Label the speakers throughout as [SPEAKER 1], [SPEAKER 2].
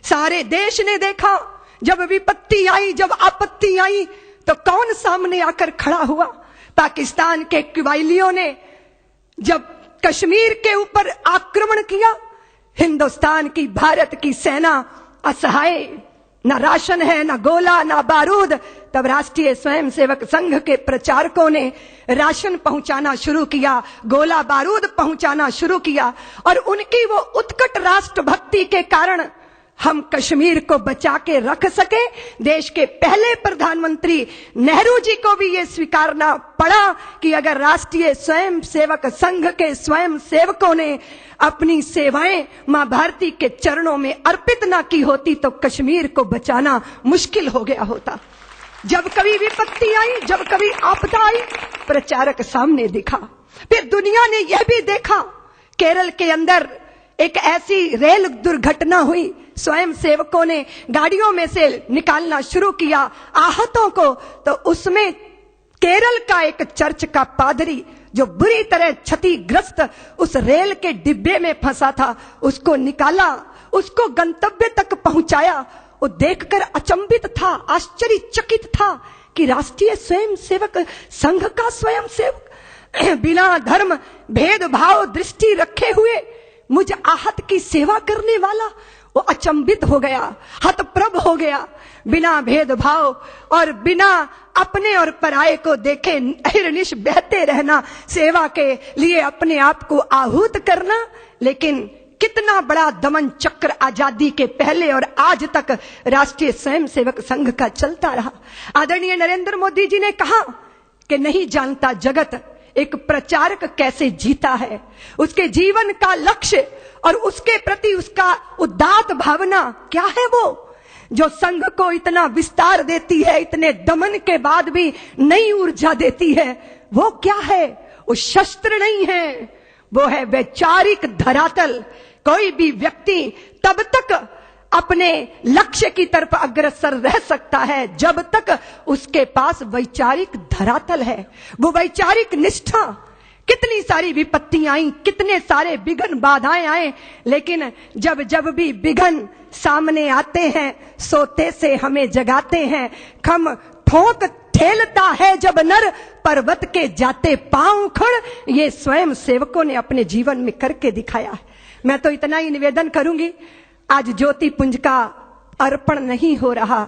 [SPEAKER 1] सारे देश ने देखा, जब विपत्ति आई, जब आपत्ति आई, तो कौन सामने आकर खड़ा हुआ? पाकिस्तान के कबायलियों ने जब कश्मीर के ऊपर आक्रमण किया, हिंदुस्तान की, भारत की सेना असहाय, ना राशन है, ना गोला, ना बारूद। तब राष्ट्रीय स्वयंसेवक संघ के प्रचारकों ने राशन पहुंचाना शुरू किया, गोला बारूद पहुंचाना शुरू किया, और उनकी वो उत्कट राष्ट्रभक्ति के कारण हम कश्मीर को बचा के रख सके। देश के पहले प्रधानमंत्री नेहरू जी को भी ये स्वीकारना पड़ा कि अगर राष्ट्रीय स्वयंसेवक संघ के स्वयं सेवकों ने अपनी सेवाएं मां भारती के चरणों में अर्पित ना की होती तो कश्मीर को बचाना मुश्किल हो गया होता। जब कभी विपत्ति आई, जब कभी आपदा आई, प्रचारक सामने दिखा। फिर दुनिया ने यह भी देखा, केरल के अंदर एक ऐसी रेल दुर्घटना हुई, स्वयं सेवकों ने गाड़ियों में से निकालना शुरू किया आहतों को, तो उसमें केरल का एक चर्च का पादरी जो बुरी तरह क्षतिग्रस्त उस रेल के डिब्बे में फंसा था, उसको निकाला, उसको गंतव्य तक पहुंचाया। वो देखकर अचंभित था, आश्चर्यचकित था कि राष्ट्रीय स्वयंसेवक संघ का स्वयंसेवक बिना धर्म भेदभाव दृष्टि रखे हुए मुझ आहत की सेवा करने वाला। वो अचंभित हो गया, हतप्रभ हो गया। बिना भेदभाव और बिना अपने और पराये को देखे अहिर्निश बहते रहना, सेवा के लिए अपने आप को आहूत करना। लेकिन कितना बड़ा दमन चक्र आजादी के पहले और आज तक राष्ट्रीय स्वयंसेवक संघ का चलता रहा। आदरणीय नरेंद्र मोदी जी ने कहा कि नहीं जानता जगत एक प्रचारक कैसे जीता है, उसके जीवन का लक्ष्य और उसके प्रति उसका उदात्त भावना क्या है, वो जो संघ को इतना विस्तार देती है, इतने दमन के बाद भी नई ऊर्जा देती है, वो क्या है? वो शस्त्र नहीं है, वो है वैचारिक धरातल। कोई भी व्यक्ति तब तक अपने लक्ष्य की तरफ अग्रसर रह सकता है जब तक उसके पास वैचारिक धरातल है, वो वैचारिक निष्ठा। कितनी सारी विपत्तियां आई, कितने सारे विघ्न बाधाएं आए, लेकिन जब जब भी विघ्न सामने आते हैं, सोते से हमें जगाते हैं। खम ठोक ठेलता है जब नर, पर्वत के जाते पांव खड़। ये स्वयं सेवकों ने अपने जीवन में करके दिखाया है। मैं तो इतना ही निवेदन करूंगी, आज ज्योति पुंज का अर्पण नहीं हो रहा।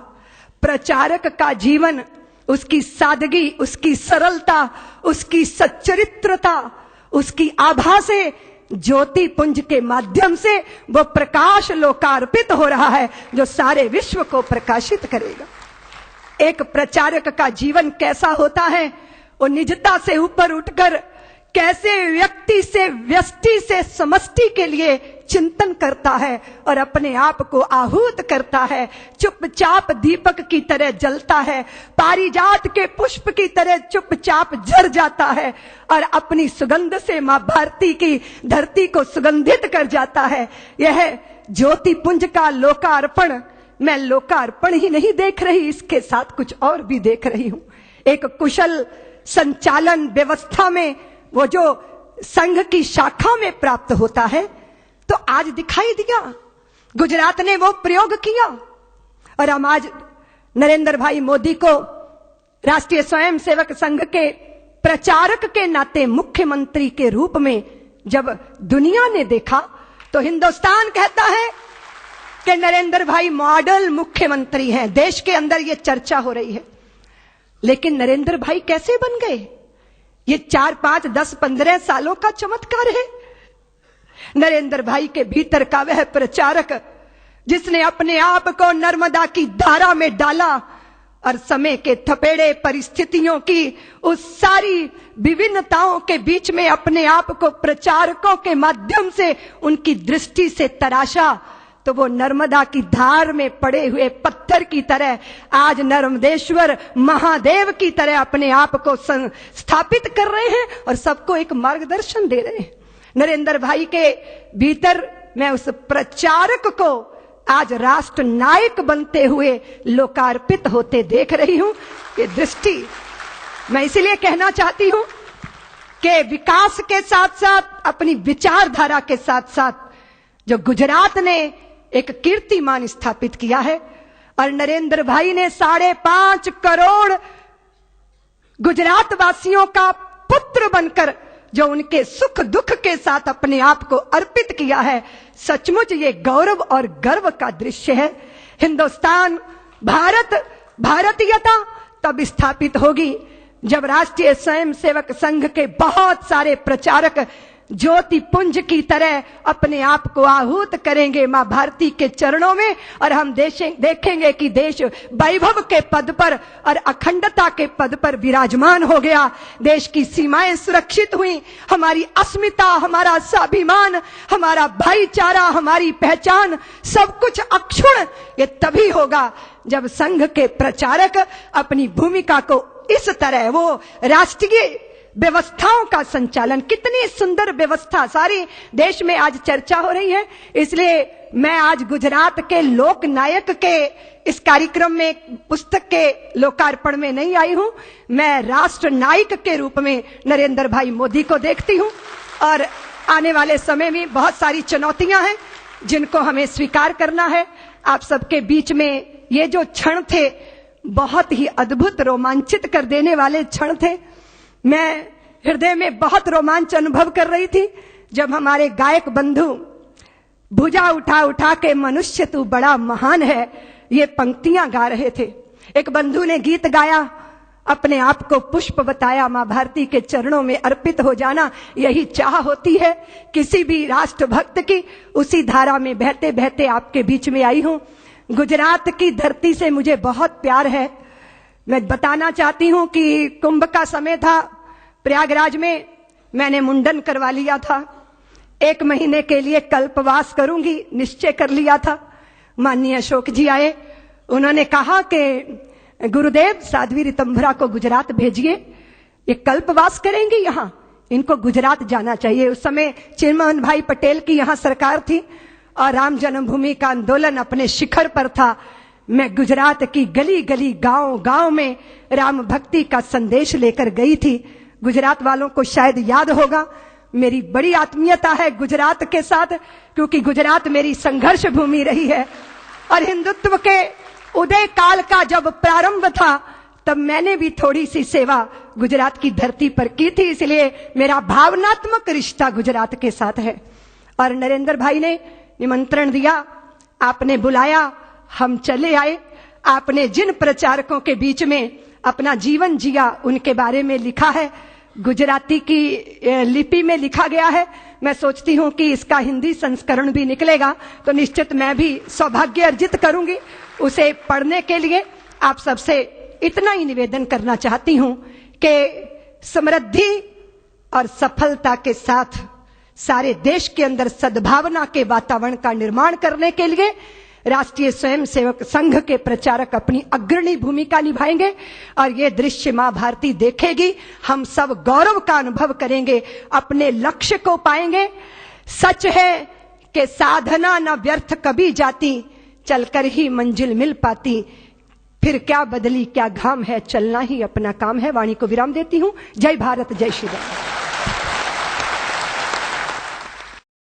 [SPEAKER 1] प्रचारक का जीवन, उसकी सादगी, उसकी सरलता, उसकी सच्चरित्रता, उसकी आभा से ज्योति पुंज के माध्यम से वो प्रकाश लोकार्पित हो रहा है जो सारे विश्व को प्रकाशित करेगा। एक प्रचारक का जीवन कैसा होता है? वो निजता से ऊपर उठकर कैसे व्यक्ति से व्यष्टि से समष्टि के लिए चिंतन करता है और अपने आप को आहूत करता है। चुपचाप दीपक की तरह जलता है, पारिजात के पुष्प की तरह चुपचाप झर जाता है और अपनी सुगंध से मां भारती की धरती को सुगंधित कर जाता है। यह ज्योति पुंज का लोकार्पण, मैं लोकार्पण ही नहीं देख रही, इसके साथ कुछ और भी देख रही हूं। एक कुशल संचालन व्यवस्था में वो जो संघ की शाखा में प्राप्त होता है, तो आज दिखाई दिया, गुजरात ने वो प्रयोग किया। और हम आज नरेंद्र भाई मोदी को राष्ट्रीय स्वयंसेवक संघ के प्रचारक के नाते मुख्यमंत्री के रूप में जब दुनिया ने देखा, तो हिंदुस्तान कहता है कि नरेंद्र भाई मॉडल मुख्यमंत्री हैं। देश के अंदर ये चर्चा हो रही है। लेकिन नरेंद्र भाई कैसे बन गए? ये 4, 5, 10, 15 सालों का चमत्कार है। नरेंद्र भाई के भीतर का वह प्रचारक जिसने अपने आप को नर्मदा की धारा में डाला और समय के थपेड़े परिस्थितियों की उस सारी विभिन्नताओं के बीच में अपने आप को प्रचारकों के माध्यम से उनकी दृष्टि से तराशा, तो वो नर्मदा की धार में पड़े हुए पत्थर की तरह आज नर्मदेश्वर महादेव की तरह अपने आप को स्थापित कर रहे हैं और सबको एक मार्गदर्शन दे रहे हैं। नरेंद्र भाई के भीतर मैं उस प्रचारक को आज राष्ट्र नायक बनते हुए लोकार्पित होते देख रही हूं। ये दृष्टि मैं इसलिए कहना चाहती हूं कि विकास के साथ साथ अपनी विचारधारा के साथ साथ जो गुजरात ने एक कीर्तिमान स्थापित किया है। और नरेंद्र भाई ने 5.5 करोड़ गुजरात वासियों का पुत्र बनकर जो उनके सुख दुख के साथ अपने आप को अर्पित किया है, सचमुच ये गौरव और गर्व का दृश्य है। हिंदुस्तान, भारत, भारतीयता तब स्थापित होगी जब राष्ट्रीय स्वयंसेवक संघ के बहुत सारे प्रचारक ज्योति पुंज की तरह अपने आप को आहूत करेंगे मां भारती के चरणों में, और हम देखेंगे कि देश वैभव के पद पर और अखंडता के पद पर विराजमान हो गया। देश की सीमाएं सुरक्षित हुई, हमारी अस्मिता, हमारा स्वाभिमान, हमारा भाईचारा, हमारी पहचान, सब कुछ अक्षुण्ण ये तभी होगा जब संघ के प्रचारक अपनी भूमिका को इस तरह, वो राष्ट्रीय व्यवस्थाओं का संचालन, कितनी सुंदर व्यवस्था सारी देश में आज चर्चा हो रही है। इसलिए मैं आज गुजरात के लोक नायक के इस कार्यक्रम में पुस्तक के लोकार्पण में नहीं आई हूं, मैं राष्ट्र नायक के रूप में नरेंद्र भाई मोदी को देखती हूं। और आने वाले समय में बहुत सारी चुनौतियां हैं जिनको हमें स्वीकार करना है। आप सबके बीच में ये जो क्षण थे बहुत ही अद्भुत, रोमांचित कर देने वाले क्षण थे। मैं हृदय में बहुत रोमांच अनुभव कर रही थी जब हमारे गायक बंधु भुजा उठा उठा के मनुष्य तू बड़ा महान है ये पंक्तियां गा रहे थे। एक बंधु ने गीत गाया, अपने आप को पुष्प बताया, मां भारती के चरणों में अर्पित हो जाना यही चाह होती है किसी भी राष्ट्र भक्त की। उसी धारा में बहते बहते आपके बीच में आई हूं। गुजरात की धरती से मुझे बहुत प्यार है। मैं बताना चाहती हूं कि कुंभ का समय था, प्रयागराज में मैंने मुंडन करवा लिया था। 1 महीने के लिए कल्पवास करूंगी निश्चय कर लिया था। माननीय अशोक जी आए, उन्होंने कहा कि गुरुदेव साध्वी ऋतंभरा को गुजरात भेजिए, ये कल्पवास करेंगे यहाँ, इनको गुजरात जाना चाहिए। उस समय चिन्मोहन भाई पटेल की यहाँ सरकार थी और राम जन्मभूमि का आंदोलन अपने शिखर पर था। मैं गुजरात की गली गली, गांव गांव में राम भक्ति का संदेश लेकर गई थी। गुजरात वालों को शायद याद होगा, मेरी बड़ी आत्मीयता है गुजरात के साथ, क्योंकि गुजरात मेरी संघर्ष भूमि रही है। और हिंदुत्व के उदय काल का जब प्रारंभ था तब मैंने भी थोड़ी सी सेवा गुजरात की धरती पर की थी, इसलिए मेरा भावनात्मक रिश्ता गुजरात के साथ है। और नरेंद्र भाई ने निमंत्रण दिया, आपने बुलाया, हम चले आए। आपने जिन प्रचारकों के बीच में अपना जीवन जिया उनके बारे में लिखा है, गुजराती की लिपि में लिखा गया है। मैं सोचती हूं कि इसका हिंदी संस्करण भी निकलेगा तो निश्चित मैं भी सौभाग्य अर्जित करूंगी उसे पढ़ने के लिए। आप सबसे इतना ही निवेदन करना चाहती हूं कि समृद्धि और सफलता के साथ सारे देश के अंदर सद्भावना के वातावरण का निर्माण करने के लिए राष्ट्रीय स्वयंसेवक संघ के प्रचारक अपनी अग्रणी भूमिका निभाएंगे और ये दृश्य मां भारती देखेगी। हम सब गौरव का अनुभव करेंगे, अपने लक्ष्य को पाएंगे। सच है कि साधना न व्यर्थ कभी जाती, चलकर ही मंजिल मिल पाती। फिर क्या बदली क्या घाम है, चलना ही अपना काम है। वाणी को विराम देती हूं। जय भारत, जय श्री राम।